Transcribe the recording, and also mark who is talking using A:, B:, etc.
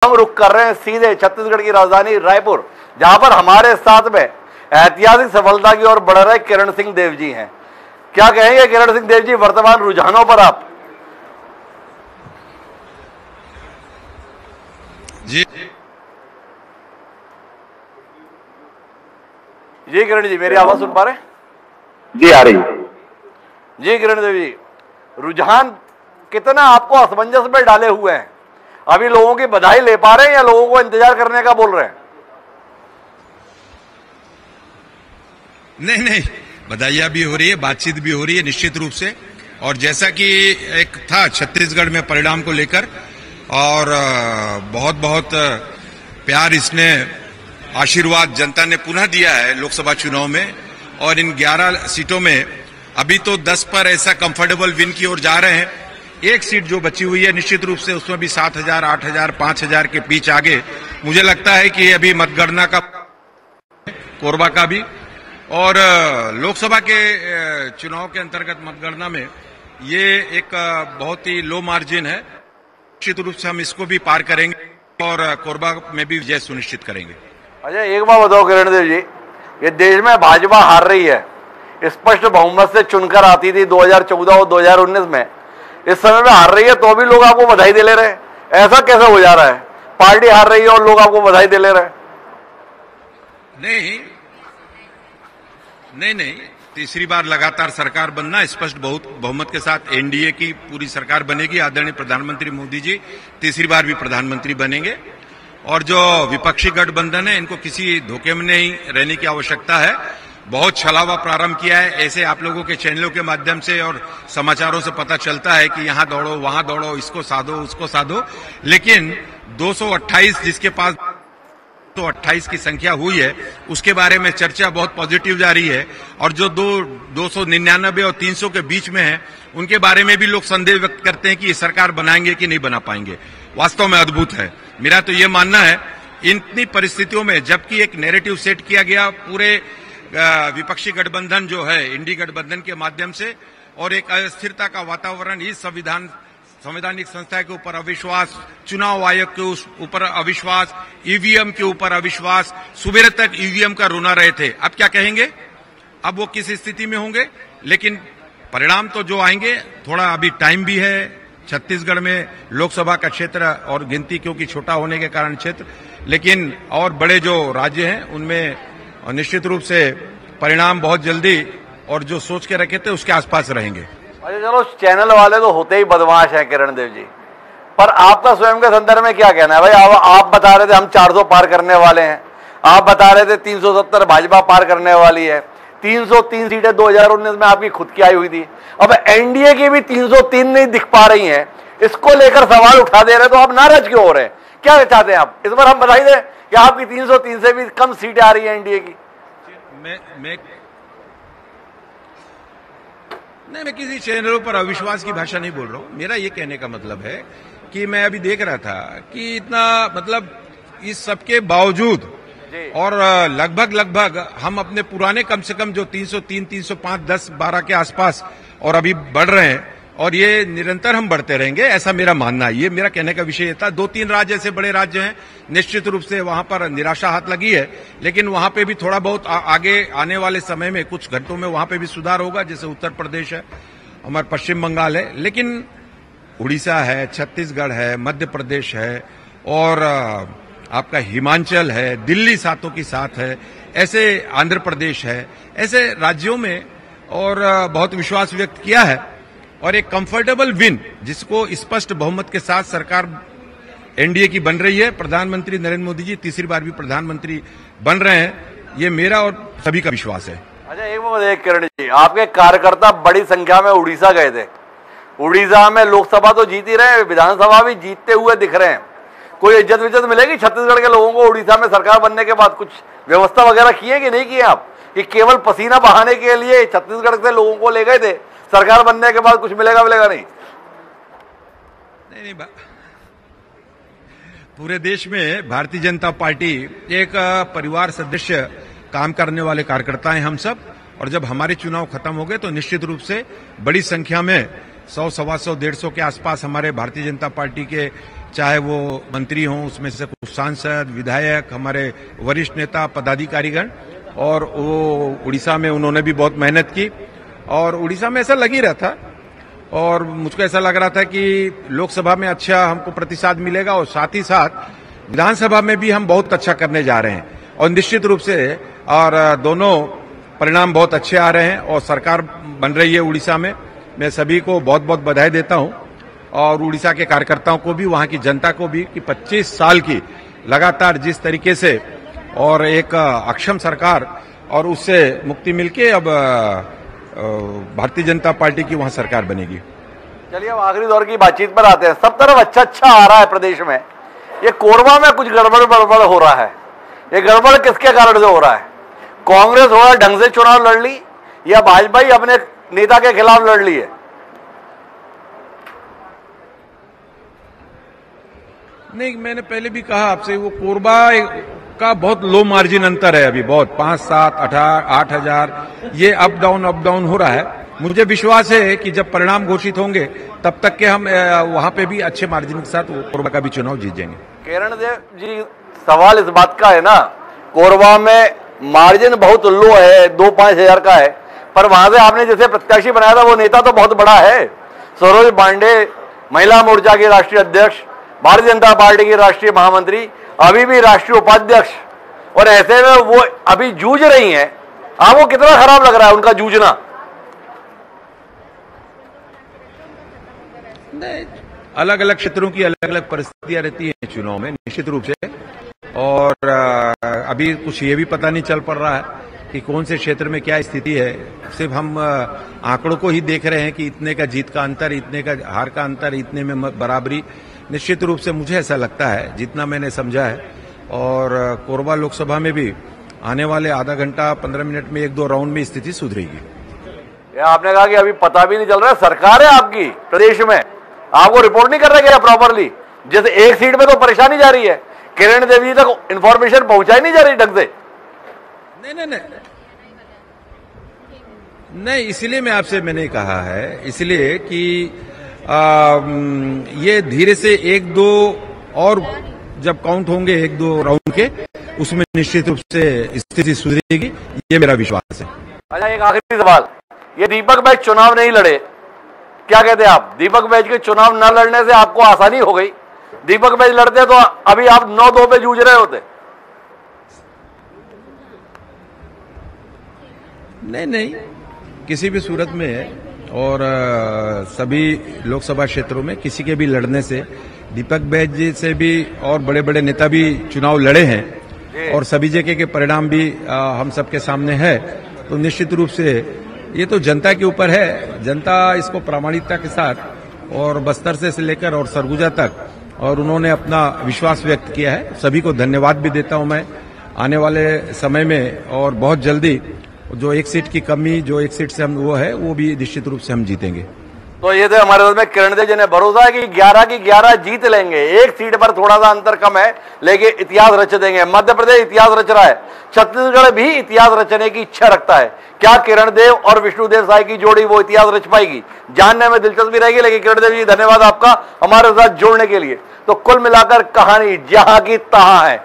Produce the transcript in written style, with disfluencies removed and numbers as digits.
A: हम रुख कर रहे हैं सीधे छत्तीसगढ़ की राजधानी रायपुर, जहां पर हमारे साथ में ऐतिहासिक सफलता की ओर बढ़ रहे किरण सिंह देव जी हैं। क्या कहेंगे किरण सिंह देव जी वर्तमान रुझानों पर आप?
B: जी
A: जी किरण जी, मेरी आवाज सुन पा रहे हैं?
C: जी आ रही।
A: जी किरण देव जी, रुझान कितना आपको असमंजस में डाले हुए हैं? अभी लोगों की बधाई ले पा रहे हैं या लोगों को इंतजार करने का बोल रहे हैं?
B: नहीं, बधाइयां भी हो रही है, बातचीत भी हो रही है निश्चित रूप से। और जैसा कि एक था छत्तीसगढ़ में परिणाम को लेकर, और बहुत बहुत प्यार इसने आशीर्वाद जनता ने पुनः दिया है लोकसभा चुनाव में। और इन 11 सीटों में अभी तो 10 पर ऐसा कंफर्टेबल विन की ओर जा रहे हैं। एक सीट जो बची हुई है निश्चित रूप से उसमें भी 7,000, 8,000, 5,000 के बीच आगे मुझे लगता है कि अभी मतगणना का कोरबा का भी, और लोकसभा के चुनाव के अंतर्गत मतगणना में ये एक बहुत ही लो मार्जिन है। निश्चित रूप से हम इसको भी पार करेंगे और कोरबा में भी विजय सुनिश्चित करेंगे।
A: अच्छा, एक बात बताओ किरण देव जी, ये देश में भाजपा हार रही है, स्पष्ट बहुमत से चुनकर आती थी 2014 और 2019 में, इस समय में हार रही है तो भी लोग आपको बधाई दे ले रहे हैं। ऐसा कैसे हो जा रहा है? पार्टी हार रही है और लोग आपको बधाई दे ले रहे हैं?
B: नहीं, तीसरी बार लगातार सरकार बनना, स्पष्ट बहुमत के साथ एनडीए की पूरी सरकार बनेगी। आदरणीय प्रधानमंत्री मोदी जी तीसरी बार भी प्रधानमंत्री बनेंगे। और जो विपक्षी गठबंधन है, इनको किसी धोखे में नहीं रहने की आवश्यकता है। बहुत छलावा प्रारंभ किया है, ऐसे आप लोगों के चैनलों के माध्यम से और समाचारों से पता चलता है कि यहां दौड़ो, वहां दौड़ो, इसको साधो, उसको साधो। लेकिन 228 जिसके पास 228 की संख्या हुई है, उसके बारे में चर्चा बहुत पॉजिटिव जा रही है। और जो 299 और 300 के बीच में है, उनके बारे में भी लोग संदेह व्यक्त करते हैं कि ये सरकार बनाएंगे कि नहीं बना पाएंगे। वास्तव में अद्भुत है। मेरा तो ये मानना है, इतनी परिस्थितियों में जबकि एक नैरेटिव सेट किया गया पूरे विपक्षी गठबंधन जो है इंडी गठबंधन के माध्यम से, और एक अस्थिरता का वातावरण, इस संवैधानिक संस्था के ऊपर अविश्वास, चुनाव आयोग के ऊपर अविश्वास, ईवीएम के ऊपर अविश्वास, सुबह तक ईवीएम का रोना रहे थे। अब क्या कहेंगे? अब वो किस स्थिति में होंगे? लेकिन परिणाम तो जो आएंगे, थोड़ा अभी टाइम भी है। छत्तीसगढ़ में लोकसभा का क्षेत्र और गिनती क्योंकि छोटा होने के कारण क्षेत्र, लेकिन और बड़े जो राज्य हैं उनमें निश्चित रूप से परिणाम बहुत जल्दी और जो सोच के रखे थे उसके आसपास रहेंगे।
A: अच्छा चलो, चैनल वाले तो होते ही बदमाश हैं किरण देव जी, पर आपका स्वयं के संदर्भ में क्या कहना है? भाई आप बता रहे थे हम 400 पार करने वाले हैं, आप बता रहे थे 370 भाजपा पार करने वाली है, 303 सीटें 2019 में आपकी खुद की आई हुई थी। अब एनडीए की भी 303 नहीं दिख पा रही हैं, इसको लेकर सवाल उठा दे रहे, तो आप नाराज क्यों हो रहे हैं? क्या चाहते हैं आप? इस बार हम बधाई दें कि आपकी 303 से भी कम सीटें आ रही है एनडीए की।
B: मैं किसी चैनलों पर अविश्वास की भाषा नहीं बोल रहा हूं। मेरा ये कहने का मतलब है कि मैं अभी देख रहा था कि इतना, मतलब इस सबके बावजूद और लगभग हम अपने पुराने कम से कम जो 303, 305, 10, 12 के आसपास और अभी बढ़ रहे हैं, और ये निरंतर हम बढ़ते रहेंगे, ऐसा मेरा मानना है। ये मेरा कहने का विषय था। 2-3 राज्य ऐसे बड़े राज्य हैं, निश्चित रूप से वहां पर निराशा हाथ लगी है, लेकिन वहां पे भी थोड़ा बहुत आगे आने वाले समय में कुछ घंटों में वहां पे भी सुधार होगा। जैसे उत्तर प्रदेश है, हमारा पश्चिम बंगाल है, लेकिन उड़ीसा है, छत्तीसगढ़ है, मध्य प्रदेश है, और आपका हिमाचल है, दिल्ली सातों की साथ है, ऐसे आंध्र प्रदेश है, ऐसे राज्यों में और बहुत विश्वास व्यक्त किया है। और एक कंफर्टेबल विन, जिसको स्पष्ट बहुमत के साथ सरकार एनडीए की बन रही है, प्रधानमंत्री नरेंद्र मोदी जी तीसरी बार भी प्रधानमंत्री बन रहे हैं, ये मेरा और सभी का विश्वास है।
A: अच्छा, एक बात किरण जी, आपके कार्यकर्ता बड़ी संख्या में उड़ीसा गए थे। उड़ीसा में लोकसभा तो जीत ही रहे हैं, विधानसभा भी जीतते हुए दिख रहे हैं। कोई इज्जत विज्जत मिलेगी छत्तीसगढ़ के लोगों को उड़ीसा में सरकार बनने के बाद? कुछ व्यवस्था वगैरह की है कि नहीं की है आप? कि केवल पसीना बहाने के लिए छत्तीसगढ़ से लोगों को ले गए थे, सरकार बनने के बाद कुछ मिलेगा नहीं?
B: नहीं, पूरे देश में भारतीय जनता पार्टी एक परिवार सदस्य काम करने वाले कार्यकर्ता हैं हम सब। और जब हमारे चुनाव खत्म हो गए तो निश्चित रूप से बड़ी संख्या में 100, 125, 150 के आसपास हमारे भारतीय जनता पार्टी के चाहे वो मंत्री हों, उसमें से कुछ सांसद, विधायक, हमारे वरिष्ठ नेता, पदाधिकारीगण, और वो उड़ीसा में उन्होंने भी बहुत मेहनत की और उड़ीसा में ऐसा लग ही रहा था और मुझको ऐसा लग रहा था कि लोकसभा में अच्छा हमको प्रतिसाद मिलेगा और साथ ही साथ विधानसभा में भी हम बहुत अच्छा करने जा रहे हैं और निश्चित रूप से और दोनों परिणाम बहुत अच्छे आ रहे हैं और सरकार बन रही है उड़ीसा में। मैं सभी को बहुत बहुत बधाई देता हूं और उड़ीसा के कार्यकर्ताओं को भी, वहां की जनता को भी कि 25 साल की लगातार जिस तरीके से और एक अक्षम सरकार और उससे मुक्ति मिलके अब भारतीय जनता पार्टी की वहां सरकार बनेगी।
A: चलिए अब आखिरी दौर की बातचीत पर आते हैं। सब तरफ अच्छा अच्छा आ रहा है प्रदेश में, ये कोरबा में कुछ गड़बड़ हो रहा है। ये गड़बड़ किसके कारण से हो रहा है? कांग्रेस थोड़ा ढंग से चुनाव लड़ ली या भाजपा ही अपने नेता के खिलाफ लड़ ली है?
B: नहीं, मैंने पहले भी कहा आपसे, वो कोरबा का बहुत लो मार्जिन अंतर है अभी, बहुत 5, 7, 8 हजार, ये अप डाउन हो रहा है। मुझे विश्वास है कि जब परिणाम घोषित होंगे तब तक के हम वहां पे भी अच्छे मार्जिन के साथ कोरबा का भी चुनाव जीत जाएंगे।
A: किरण देव जी, सवाल इस बात का है ना, कोरबा में मार्जिन बहुत लो है, 2-5 हजार का है, पर वहां से आपने जैसे प्रत्याशी बनाया था वो नेता तो बहुत बड़ा है, सरोज पांडे, महिला मोर्चा के राष्ट्रीय अध्यक्ष, भारतीय जनता पार्टी की राष्ट्रीय महामंत्री, अभी भी राष्ट्रीय उपाध्यक्ष, और ऐसे में वो अभी जूझ रही हैं। आपको कितना खराब लग रहा है उनका जूझना?
B: अलग अलग क्षेत्रों की अलग अलग परिस्थितियां रहती हैं चुनाव में निश्चित रूप से, और अभी कुछ ये भी पता नहीं चल पड़ रहा है कि कौन से क्षेत्र में क्या स्थिति है। सिर्फ हम आंकड़ों को ही देख रहे हैं कि इतने का जीत का अंतर, इतने का हार का अंतर, इतने में बराबरी। निश्चित रूप से मुझे ऐसा लगता है, जितना मैंने समझा है, और कोरबा लोकसभा में भी आने वाले आधा घंटा 15 मिनट में 1-2 राउंड में स्थिति सुधरेगी।
A: आपने कहा कि अभी पता भी नहीं चल रहा है, सरकार है आपकी प्रदेश में, आपको रिपोर्ट नहीं कर रहे क्या प्रॉपरली? जैसे एक सीट पे तो परेशानी जा रही है, किरण देवी तक इंफॉर्मेशन पहुंचाई नहीं जा रही ढंग से।
B: नहीं, इसलिए मैं आपसे मैंने कहा है, इसलिए कि ये धीरे से 1-2 और जब काउंट होंगे 1-2 राउंड के, उसमें निश्चित रूप से स्थिति सुधरेगी, ये मेरा विश्वास है।
A: अच्छा, एक आखिरी सवाल, ये दीपक बैज चुनाव नहीं लड़े, क्या कहते हैं आप? दीपक बैज के चुनाव न लड़ने से आपको आसानी हो गई, दीपक बैज लड़ते तो अभी आप 9-2 पे जूझ रहे होते।
B: नहीं, किसी भी सूरत में और सभी लोकसभा क्षेत्रों में किसी के भी लड़ने से, दीपक बैज जी से भी और बड़े बड़े नेता भी चुनाव लड़े हैं और सभी जगह के परिणाम भी हम सबके सामने है, तो निश्चित रूप से ये तो जनता के ऊपर है। जनता इसको प्रामाणिकता के साथ और बस्तर से लेकर और सरगुजा तक, और उन्होंने अपना विश्वास व्यक्त किया है। सभी को धन्यवाद भी देता हूं मैं। आने वाले समय में और बहुत जल्दी जो 1 सीट की कमी, जो 1 सीट से हम वो है, वो भी निश्चित रूप से हम जीतेंगे।
A: तो ये तो हमारे में किरण देव जी ने भरोसा है कि 11 की 11 जीत लेंगे। 1 सीट पर थोड़ा सा अंतर कम है, लेकिन इतिहास रच देंगे। मध्य प्रदेश इतिहास रच रहा है, छत्तीसगढ़ भी इतिहास रचने की इच्छा रखता है। क्या किरण देव और विष्णुदेव साय की जोड़ी वो इतिहास रच पाएगी, जानने में दिलचस्पी रहेगी। लेकिन किरण देव जी, धन्यवाद आपका हमारे साथ जुड़ने के लिए। तो कुल मिलाकर कहानी जहां की तहां है।